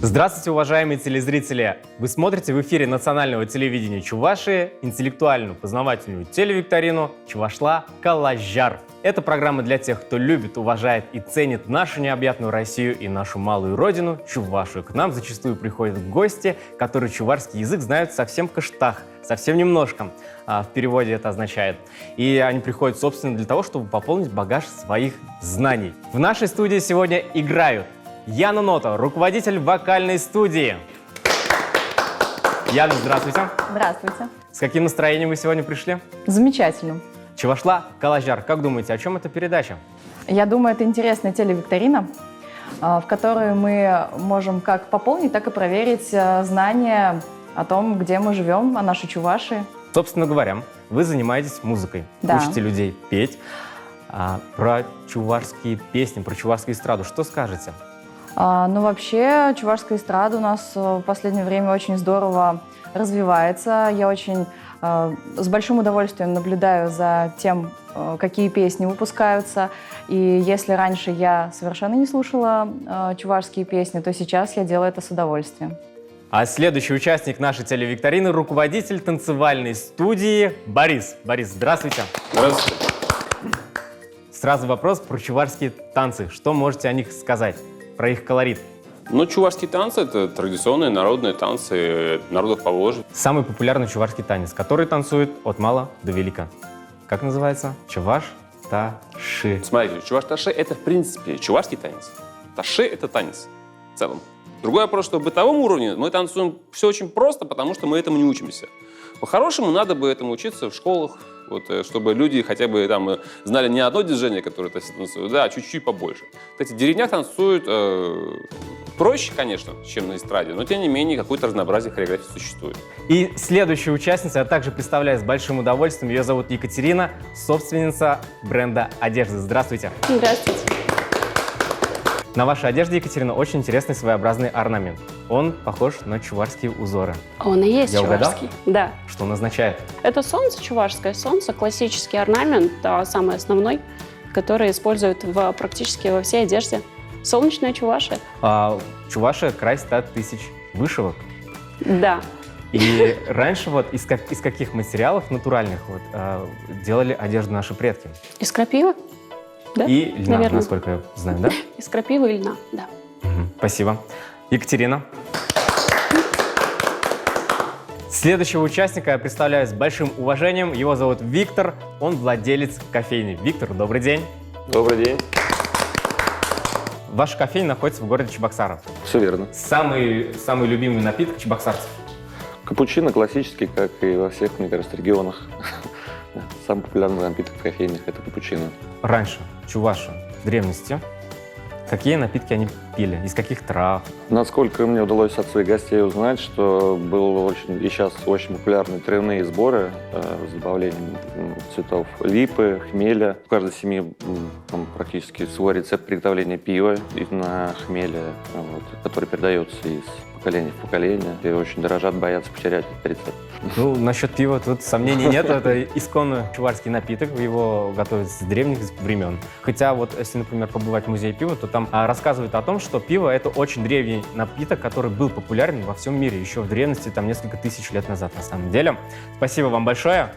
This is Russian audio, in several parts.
Здравствуйте, уважаемые телезрители! Вы смотрите в эфире национального телевидения Чувашии интеллектуальную познавательную телевикторину «Чувашла Калажар». Это программа для тех, кто любит, уважает и ценит нашу необъятную Россию и нашу малую родину Чувашию. К нам зачастую приходят гости, которые чувашский язык знают совсем каштах, совсем немножко, в переводе это означает. И они приходят, собственно, для того, чтобы пополнить багаж своих знаний. В нашей студии сегодня играют Яна Нота, руководитель вокальной студии. Яна, здравствуйте. Здравствуйте. С каким настроением вы сегодня пришли? Замечательно. Чувашла Калажар. Как думаете, о чем эта передача? Я думаю, это интересная телевикторина, в которой мы можем как пополнить, так и проверить знания о том, где мы живем, о нашей Чувашии. Собственно говоря, вы занимаетесь музыкой, Да. Учите людей петь. Про чувашские песни, про чувашскую эстраду что скажете? Ну, вообще, чувашская эстрада у нас в последнее время очень здорово развивается. Я очень с большим удовольствием наблюдаю за тем, какие песни выпускаются. И если раньше я совершенно не слушала чувашские песни, то сейчас я делаю это с удовольствием. А следующий участник нашей телевикторины – руководитель танцевальной студии Борис. Борис, здравствуйте. Здравствуйте. Сразу вопрос про чувашские танцы. Что можете о них сказать? Про их колорит. Ну, чувашские танцы – это традиционные народные танцы народов Поволжья. Самый популярный чувашский танец, который танцует от мала до велика. Как называется? Чуваш-таши. Смотрите, чуваш-таши – это, в принципе, чувашский танец. Таши – это танец в целом. Другой вопрос, что в бытовом уровне мы танцуем все очень просто, потому что мы этому не учимся. По-хорошему, надо бы этому учиться в школах, вот, чтобы люди хотя бы там знали не одно движение, которое танцуют, да, а чуть-чуть побольше. Кстати, в деревнях танцуют проще, конечно, чем на эстраде, но тем не менее какое-то разнообразие хореографии существует. И следующая участница я также представляю с большим удовольствием. Ее зовут Екатерина, собственница бренда одежды. Здравствуйте. Здравствуйте. На вашей одежде, Екатерина, очень интересный своеобразный орнамент. Он похож на чувашские узоры. Он и есть Я угадал? чувашский. Да. Что он означает? Это солнце, чувашское солнце, классический орнамент, самый основной, который используют практически во всей одежде. Солнечная Чувашия. Чувашия – край 100 тысяч вышивок. Да. И раньше вот из каких материалов натуральных делали одежду наши предки? Из крапивы? Да? И льна, Наверное. насколько я знаю, да? Из крапивы и льна, да. Спасибо. Екатерина. Следующего участника я представляю с большим уважением. Его зовут Виктор, он владелец кофейни. Виктор, добрый день. Добрый день. Ваша кофейня находится в городе Чебоксаров. Все верно. Самый любимый напиток чебоксарцев? Капучино классический, как и во всех, мне кажется, регионах. Самый популярный напиток в кофейнях – это капучино. Раньше чуваши в древности какие напитки они пили? Из каких трав? Насколько мне удалось от своих гостей узнать, что был очень, и сейчас очень популярны травяные сборы с добавлением цветов липы, хмеля. В каждой семье там, практически свой рецепт приготовления пива на хмеле, который передается из поколения в поколение. И очень дорожат, боятся потерять этот рецепт. Ну, насчет пива тут сомнений нет. Это исконно чувашский напиток. Его готовят с древних времен. Хотя вот если, например, побывать в музее пива, то там рассказывают о том, что пиво – это очень древний напиток, который был популярен во всем мире еще в древности, там несколько тысяч лет назад на самом деле. Спасибо вам большое.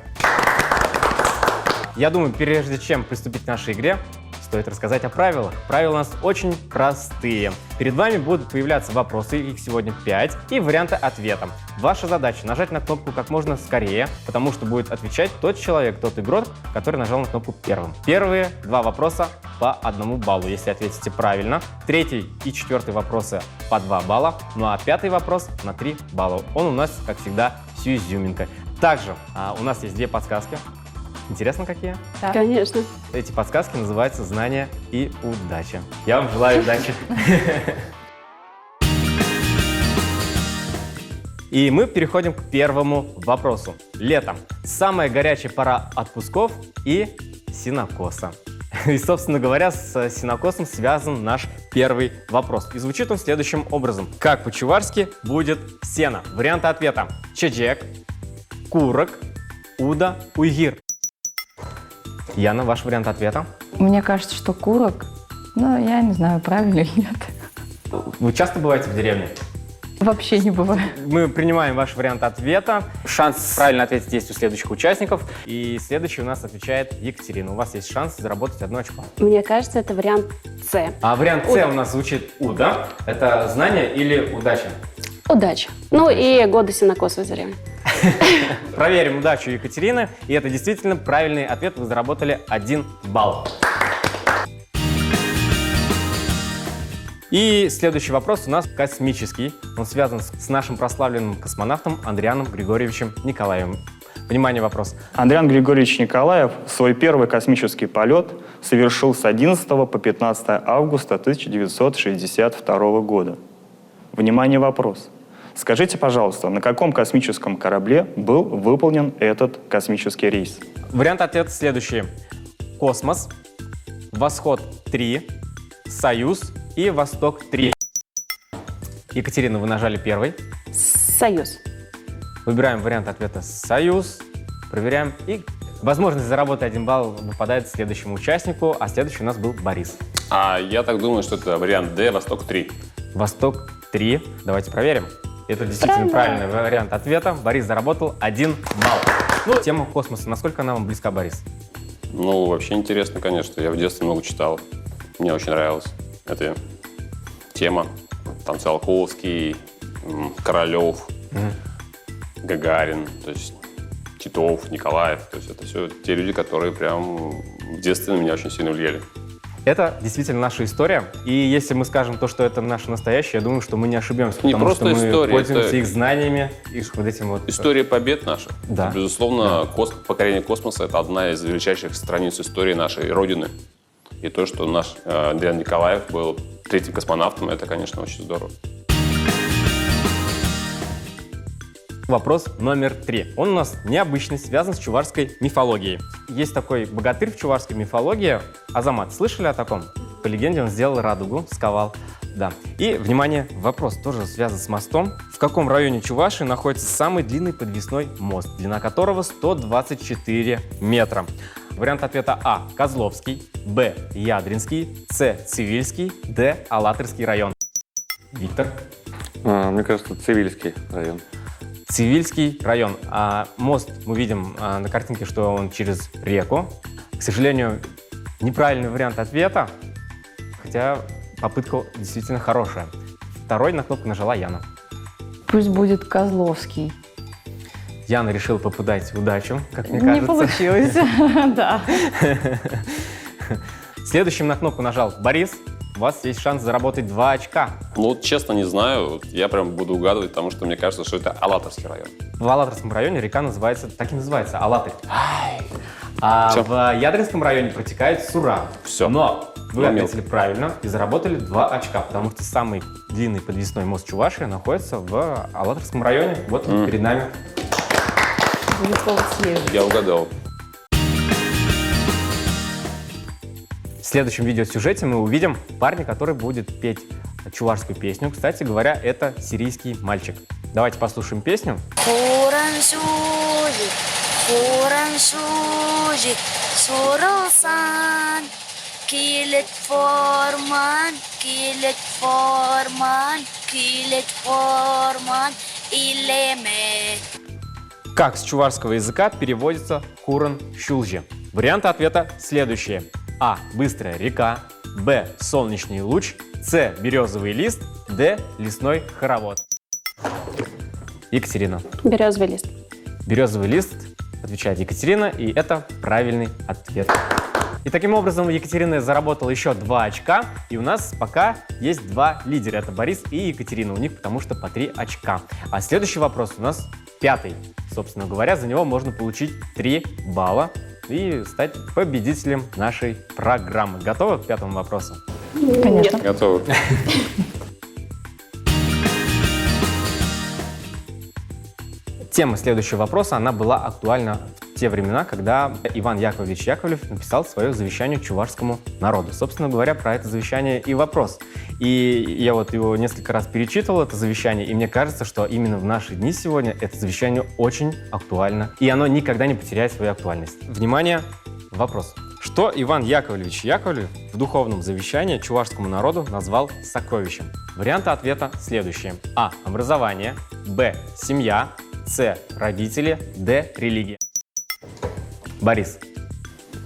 Я думаю, прежде чем приступить к нашей игре, стоит рассказать о правилах. Правила у нас очень простые. Перед вами будут появляться вопросы, их сегодня 5, и варианты ответа. Ваша задача нажать на кнопку как можно скорее, потому что будет отвечать тот человек, тот игрок, который нажал на кнопку первым. Первые 2 вопроса по 1 баллу, если ответите правильно. 3 и 4 вопросы по 2 балла. Ну а 5 вопрос на 3 балла. Он у нас, как всегда, с изюминкой. Также у нас есть 2 подсказки. Интересно, какие? Да. Конечно. Эти подсказки называются «Знания и удача». Я вам желаю удачи. И мы переходим к первому вопросу. Лето. Самая горячая пора отпусков и сенокоса. И, собственно говоря, с сенокосом связан наш первый вопрос. И звучит он следующим образом. Как по-чувашски будет сено? Варианты ответа. Чеджек, курок, уда, уйгир. Яна, ваш вариант ответа? Мне кажется, что курок, я не знаю, правильно или нет. Вы часто бываете в деревне? Вообще не бывает. Мы принимаем ваш вариант ответа. Шанс правильно ответить есть у следующих участников. И следующий у нас отвечает Екатерина. У вас есть шанс заработать 1 очко. Мне кажется, это вариант С. А вариант С у нас звучит У, да? Это знание или удача? Удача. Ну и годы сенокос в Озере. Проверим удачу Екатерины. И это действительно правильный ответ. Вы заработали 1 балл. И следующий вопрос у нас космический. Он связан с нашим прославленным космонавтом Андрианом Григорьевичем Николаевым. Внимание, вопрос. Андриан Григорьевич Николаев свой первый космический полет совершил с 11 по 15 августа 1962 года. Внимание, вопрос. Скажите, пожалуйста, на каком космическом корабле был выполнен этот космический рейс? Вариант ответа следующий. Космос, Восход-3, Союз и Восток-3. Екатерина, вы нажали первый. Союз. Выбираем вариант ответа «Союз». Проверяем. И возможность заработать 1 балл выпадает следующему участнику, а следующий у нас был Борис. А я так думаю, что это вариант Д, Восток-3. Восток-3. Давайте проверим. Это действительно правильный вариант ответа. Борис заработал 1 балл. Ну, тема космоса. Насколько она вам близка, Борис? Ну, вообще интересно, конечно. Я в детстве много читал. Мне очень нравилась эта тема. Там Циолковский, Королев, Гагарин, то есть Титов, Николаев. То есть это все те люди, которые прям в детстве на меня очень сильно влияли. Это действительно наша история. И если мы скажем то, что это наше настоящее, я думаю, что мы не ошибемся. Не потому просто что мы история, пользуемся это их знаниями, их вот этим вот... История побед наша. Да. Безусловно, покорение космоса — это одна из величайших страниц истории нашей Родины. И то, что наш Андриан Николаев был 3-м космонавтом, это, конечно, очень здорово. Вопрос номер 3. Он у нас необычный, связан с чувашской мифологией. Есть такой богатырь в чувашской мифологии, Азамат. Слышали о таком? По легенде, он сделал радугу, сковал. Да. И, внимание, вопрос тоже связан с мостом. В каком районе Чувашии находится самый длинный подвесной мост, длина которого 124 метра? Вариант ответа А – Козловский, Б – Ядринский, С – Цивильский, Д – Алатырский район. Виктор? Мне кажется, Цивильский район. Цивильский район. А мост мы видим на картинке, что он через реку. К сожалению, неправильный вариант ответа, хотя попытка действительно хорошая. Второй на кнопку нажала Яна. Пусть будет Козловский. Яна решила попытать удачу, как мне кажется. Не получилось, да. Следующим на кнопку нажал Борис. У вас есть шанс заработать 2 очка. Ну, вот, честно, не знаю. Я прям буду угадывать, потому что мне кажется, что это Алатырский район. В Алатырском районе река называется, так и называется, Алатырь. А Всё. в Ядринском районе протекает Сура. Всё. Но вы Ломил. ответили правильно и заработали 2 очка, потому что самый длинный подвесной мост Чувашии находится в Алатырском районе. Вот он перед нами. Будет повод съездить. Я угадал. В следующем видеосюжете мы увидим парня, который будет петь чувашскую песню. Кстати говоря, это сирийский мальчик. Давайте послушаем песню. Как с чувашского языка переводится Куран Шулжи? Варианты ответа следующие. А. Быстрая река. Б. Солнечный луч. С. Березовый лист. Д. Лесной хоровод. Екатерина. Березовый лист. Березовый лист, отвечает Екатерина, и это правильный ответ. И таким образом Екатерина заработала еще 2 очка, и у нас пока есть 2 лидера. Это Борис и Екатерина. У них потому что по 3 очка. А следующий вопрос у нас 5-й. Собственно говоря, за него можно получить 3 балла и стать победителем нашей программы. Готовы к 5-му вопросу? Конечно. Готовы. Тема следующего вопроса, она была актуальна в те времена, когда Иван Яковлевич Яковлев написал свое завещание чувашскому народу. Собственно говоря, про это завещание и вопрос. И я вот его несколько раз перечитывал, это завещание, и мне кажется, что именно в наши дни сегодня это завещание очень актуально, и оно никогда не потеряет свою актуальность. Внимание, вопрос. Что Иван Яковлевич Яковлев в духовном завещании чувашскому народу назвал сокровищем? Варианты ответа следующие. А. Образование. Б. Семья. С. Родители. Д. Религия. Борис.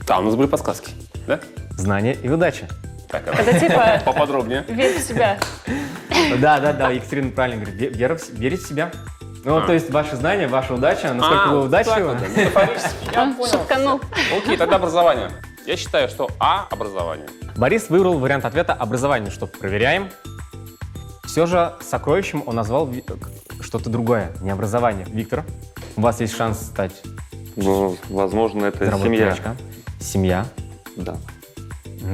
Да, у нас были подсказки, да? Знание и удача. Так, Это типа поподробнее. верь в себя. Да, Екатерина правильно говорит. Верить в себя. Ну, то есть ваши знания, ваша удача, насколько вы удачливы. Метафорически, я понял. Шутканул. Окей, тогда образование. Я считаю, что А – образование. Борис выбрал вариант ответа образование. Что, проверяем? Все же сокровищем он назвал что-то другое, не образование. Виктор, у вас есть шанс стать Ну, возможно, это заработать семья. 3 очка. Семья. Да.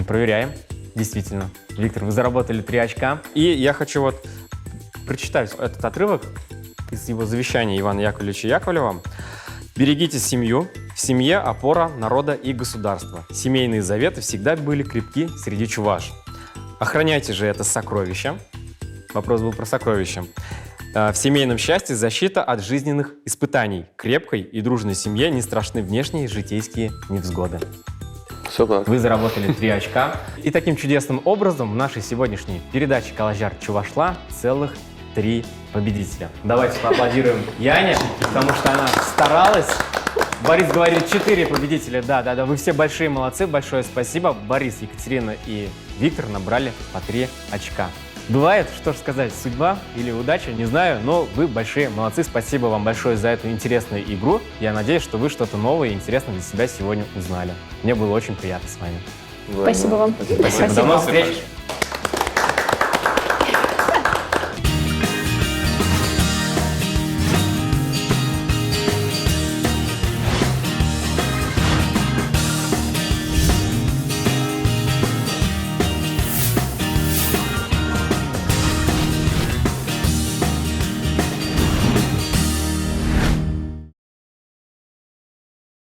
Проверяем. Действительно. Виктор, вы заработали 3 очка. И я хочу вот прочитать этот отрывок из его завещания Ивана Яковлевича Яковлева. «Берегите семью. В семье опора народа и государства. Семейные заветы всегда были крепки среди чуваш. Охраняйте же это сокровище». Вопрос был про сокровище. В семейном счастье защита от жизненных испытаний. Крепкой и дружной семье не страшны внешние житейские невзгоды. Все так. Вы заработали 3 очка. И таким чудесным образом в нашей сегодняшней передаче «Калажар Чувашла» целых 3 победителя. Давайте поаплодируем Яне, потому что она старалась. Борис говорит 4 победителя. Да, вы все большие молодцы. Большое спасибо. Борис, Екатерина и Виктор набрали по 3 очка. Бывает, что ж сказать, судьба или удача, не знаю, но вы большие молодцы. Спасибо вам большое за эту интересную игру. Я надеюсь, что вы что-то новое и интересное для себя сегодня узнали. Мне было очень приятно с вами. Спасибо вам. Спасибо. До новых встреч.